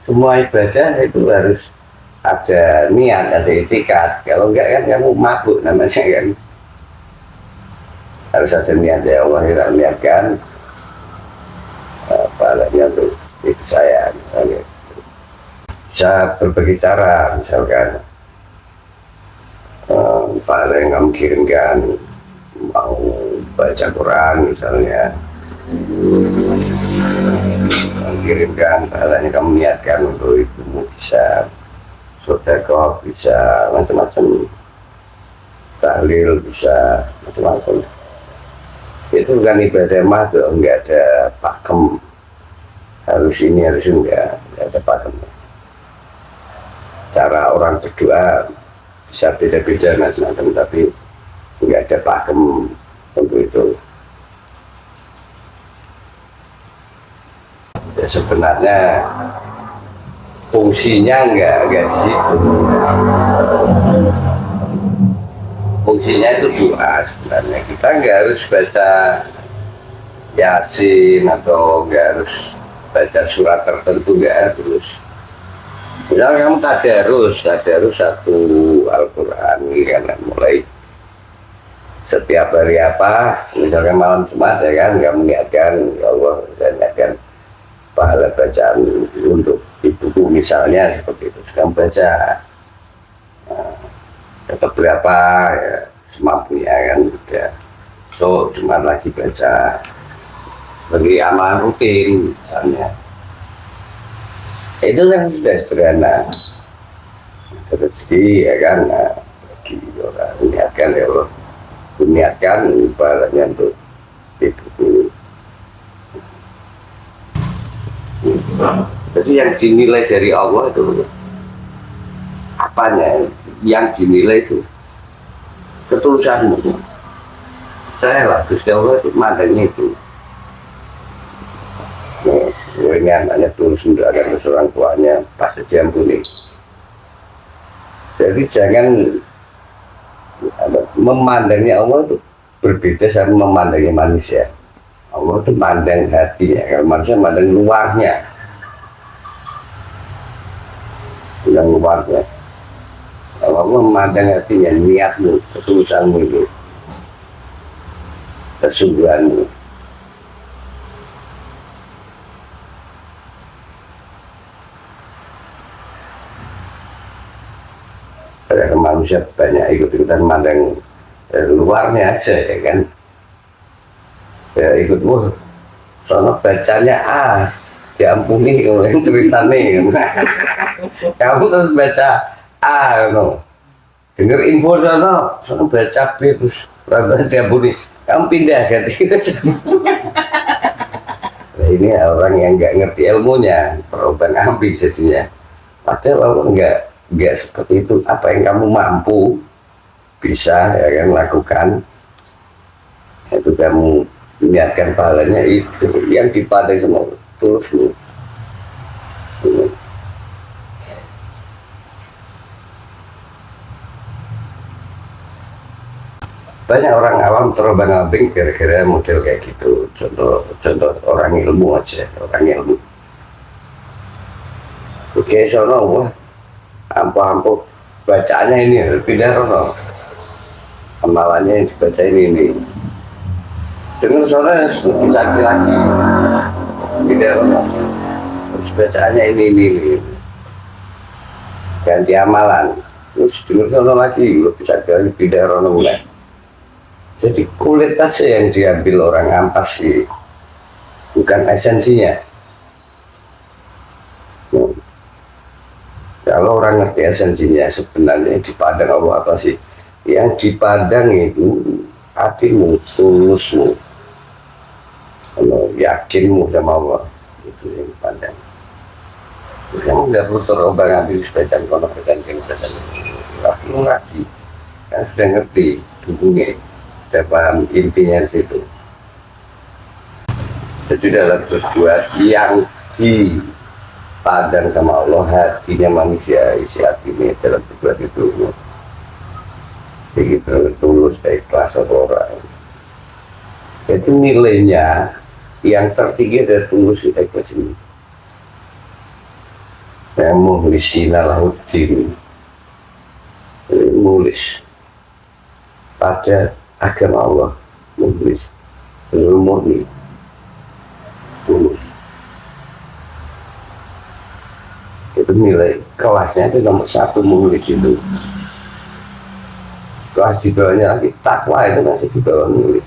semua ibadah itu harus ada niat, ada etikat. Kalau enggak kan kamu mabuk namanya kan. Harus ada niat, ya Allah kita niatkan pahalanya untuk itu saya. Misalnya. Bisa berbagai cara, misalkan pahala yang kamu kirimkan, mau baca Quran misalnya, kirimkan pahalanya, kamu niatkan untuk itu, bisa sedekah, bisa macam-macam, tahlil, bisa macam-macam. Itu kan ibadah mah tuh enggak ada pakem, harus ini harus enggak ada pakem. Cara orang berdoa bisa beda-beda macam-macam, tapi enggak ada pakem untuk itu. Ya, sebenarnya fungsinya enggak di situ. Fungsinya itu doa sebenarnya. Kita enggak harus baca Yasin atau enggak harus baca surat tertentu, enggak harus. Misal kamu tadarus satu Al-Quran kan, mulai setiap hari apa, misalkan malam Jumat ya kan, kamu niatkan, ya Allah saya niatkan pahala bacaan untuk ibuku misalnya, seperti itu. Kamu baca dapat berapa ya, semampunya kan, ya. So Jumat lagi baca, bagi amalan rutin misalnya. Itu kan sudah sederhana, rezeki ya kan, bagi orang niatkan, ya Allah niatkan pahalanya untuk ibuku. Jadi yang dinilai dari Allah itu apanya? Yang dinilai itu ketulusanmu. Saya lah, Gusti Allah itu mandangnya itu. Ini anaknya tulus untuk akan orang tuanya, pasti diampuni. Jadi jangan memandangnya Allah itu berbeda sama memandangnya manusia. Allah itu mandang hatinya, kalau manusia mandang luarnya, yang luarnya. Kalau Allah memandang hatinya, niatmu, ketulusanmu itu, kesungguhanmu. Karena manusia banyak ikut-ikutan mandang luarnya aja ya kan, ya ikut soalnya bacanya diampuni yang ceritanya kamu terus baca denger info soalnya baca B terus diampuni, kamu pindah ganti. Nah, ini orang yang nggak ngerti ilmunya, perubahan ambing jadinya. Padahal enggak seperti itu. Apa yang kamu mampu bisa ya kan lakukan, itu kamu niatkan pahalanya, itu yang dipandang sama tulusmu. Banyak orang awam terombang-ambing gara-gara model kayak gitu. Contoh orang ilmu aja, orang ilmu. Oke, sono ampuh bacaannya ini pindah rono, amalannya yang dibaca ini dengan suara bisa lagi pindah rono, terus bacaannya ini ganti amalan, terus dengar rono lagi bisa lagi pindah rono mulai. Jadi kulit aja yang diambil orang ampas sih, bukan esensinya. Kalau orang ngerti esensinya, sebenarnya dipandang Allah apa sih? Yang dipandang itu hatimu, tulusmu, yakinmu sama Allah, itu yang dipandang. Terus kamu nggak perlu terombang-ambing sepeda kono bergantian nggak perlu lagi, kan sudah ngerti dukunnya, sudah paham intinya di situ. Jadi dalam berbuat yang dipandang sama Allah, hatinya manusia, isi hatinya dalam berbuat itu begitu tulus, ikhlas orang. Itu nilainya yang tertinggi dari tulus, ikhlas ini. yang muhlisina lahuddin, mulis pada agama Allah, mulis murni tulus. Itu nilai kelasnya itu nomor 1 mulis itu. Kelas di bawahnya lagi takwa, itu masih di bawah mulis.